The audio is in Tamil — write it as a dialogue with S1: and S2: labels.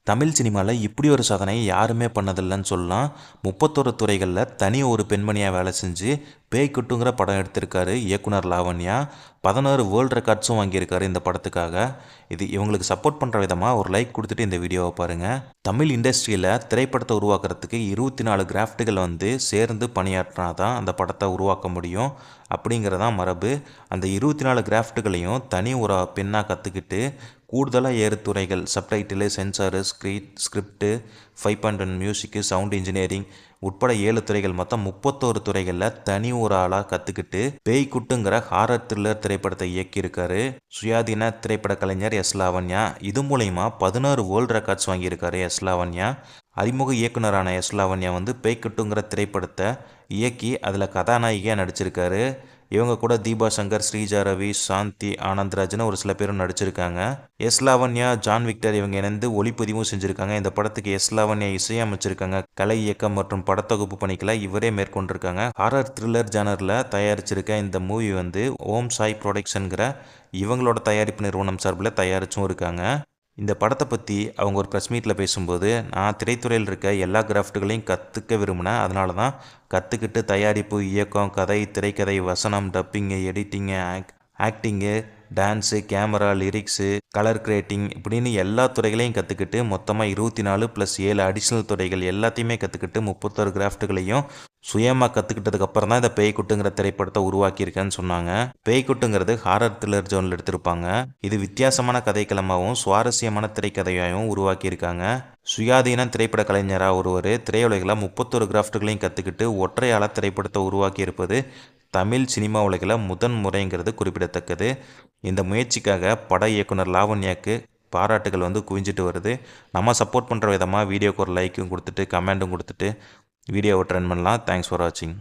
S1: தமிழ் சினிமாவில் இப்படி ஒரு சாதனையை யாருமே பண்ணதில்லைன்னு சொல்லலாம். 31 துறைகளில் தனி ஒரு பெண்மணியாக வேலை செஞ்சு பேய் குட்டுங்கிற படம் எடுத்திருக்காரு இயக்குனர் லாவண்யா. 16 வேர்ல்டு ரெக்கார்ட்ஸும் வாங்கியிருக்காரு இந்த படத்துக்காக. இது இவங்களுக்கு சப்போர்ட் பண்ணுற விதமாக ஒரு லைக் கொடுத்துட்டு இந்த வீடியோவை பாருங்கள். தமிழ் இண்டஸ்ட்ரியில் திரைப்படத்தை உருவாக்குறதுக்கு 24 கிராஃப்ட்டுகள் சேர்ந்து பணியாற்றினா தான் அந்த படத்தை உருவாக்க முடியும் அப்படிங்கிறதான் மரபு. அந்த 24 கிராஃப்ட்டுகளையும் தனி ஒரு பெண்ணாக கற்றுக்கிட்டு கூடுதலாக 7 துறைகள் சப்டைட்டிலு, சென்சாரு, ஸ்கிரிப்டு, 5.1 மியூசிக்கு, சவுண்ட் இன்ஜினியரிங் உட்பட 7 துறைகள் மொத்தம் 31 துறைகளில் தனி ஒரு ஆளாக கற்றுக்கிட்டு பேய் குட்டுங்கிற ஹாரர் த்ரில்லர் திரைப்படத்தை இயக்கியிருக்காரு சுயாதீன திரைப்பட கலைஞர் எஸ் லாவண்யா. இது மூலயமா 16 வேர்ல்டு ரெக்கார்ட்ஸ் வாங்கியிருக்காரு எஸ் லாவண்யா. அறிமுக இயக்குனரான எஸ் லாவண்யா பேய் குட்டுங்கிற திரைப்படத்தை இயக்கி அதில் கதாநாயகியாக நடிச்சிருக்காரு. இவங்க கூட தீபா சங்கர், ஸ்ரீஜா ரவி, சாந்தி, ஆனந்த்ராஜ்னு ஒரு சில பேரும் நடிச்சிருக்காங்க. எஸ் லாவண்யா, ஜான் விக்டர் இவங்க இணைந்து ஒளிப்பதிவும் செஞ்சுருக்காங்க. இந்த படத்துக்கு எஸ் லாவண்யா இசையமைச்சிருக்காங்க. கலை இயக்கம் மற்றும் படத்தொகுப்பு பணிகளை இவரே மேற்கொண்டிருக்காங்க. ஹாரர் த்ரில்லர் ஜானரில் தயாரிச்சிருக்க இந்த மூவி ஓம் சாய் ப்ரொடக்ஷன்கிற இவங்களோட தயாரிப்பு நிறுவனம் சார்பில் தயாரிச்சும் இருக்காங்க. இந்த படத்தை பற்றி அவங்க ஒரு ப்ரெஸ் மீட்டில் பேசும்போது, நான் திரைத்துறையில் இருக்க எல்லா கிராஃப்ட்டுகளையும் கற்றுக்க விரும்பினேன். அதனால தான் கற்றுக்கிட்டு தயாரிப்பு, இயக்கம், கதை, திரைக்கதை, வசனம், dubbing, editing, acting, dance, camera, lyrics, colour creating இப்படின்னு எல்லா துறைகளையும் கற்றுக்கிட்டு மொத்தமாக 24 + 7 அடிஷ்னல் துறைகள் எல்லாத்தையுமே கற்றுக்கிட்டு 31 கிராஃப்ட்டுகளையும் சுயமாக கற்றுக்கிட்டதுக்கப்புறம் தான் இந்த பேய்க்குட்டுங்கிற திரைப்படத்தை உருவாக்கியிருக்கேன்னு சொன்னாங்க. பேய்க்குட்டுங்கிறது ஹாரர் த்ரில்லர் ஜோனில் எடுத்திருப்பாங்க. இது வித்தியாசமான கதைக்களமாகவும் சுவாரஸ்யமான திரைக்கதையாகவும் உருவாக்கியிருக்காங்க. சுயாதீன திரைப்பட கலைஞராக ஒருவர் திரையுலகில் 31 கிராஃப்ட்டுகளையும் கற்றுக்கிட்டு ஒற்றையாள திரைப்படத்தை உருவாக்கியிருப்பது தமிழ் சினிமா உலகில் முதன் முறைங்கிறது குறிப்பிடத்தக்கது. இந்த முயற்சிக்காக பட இயக்குனர் லாவண்யாவுக்கு பாராட்டுகள் குவிஞ்சிட்டு வருது. நம்ம சப்போர்ட் பண்ணுற விதமாக வீடியோக்கு ஒரு லைக்கும் கொடுத்துட்டு கமெண்ட்டும் கொடுத்துட்டு வீடியோவை ட்ரெண்ட் பண்ணலாம். தேங்க்ஸ் ஃபார் வாட்சிங்.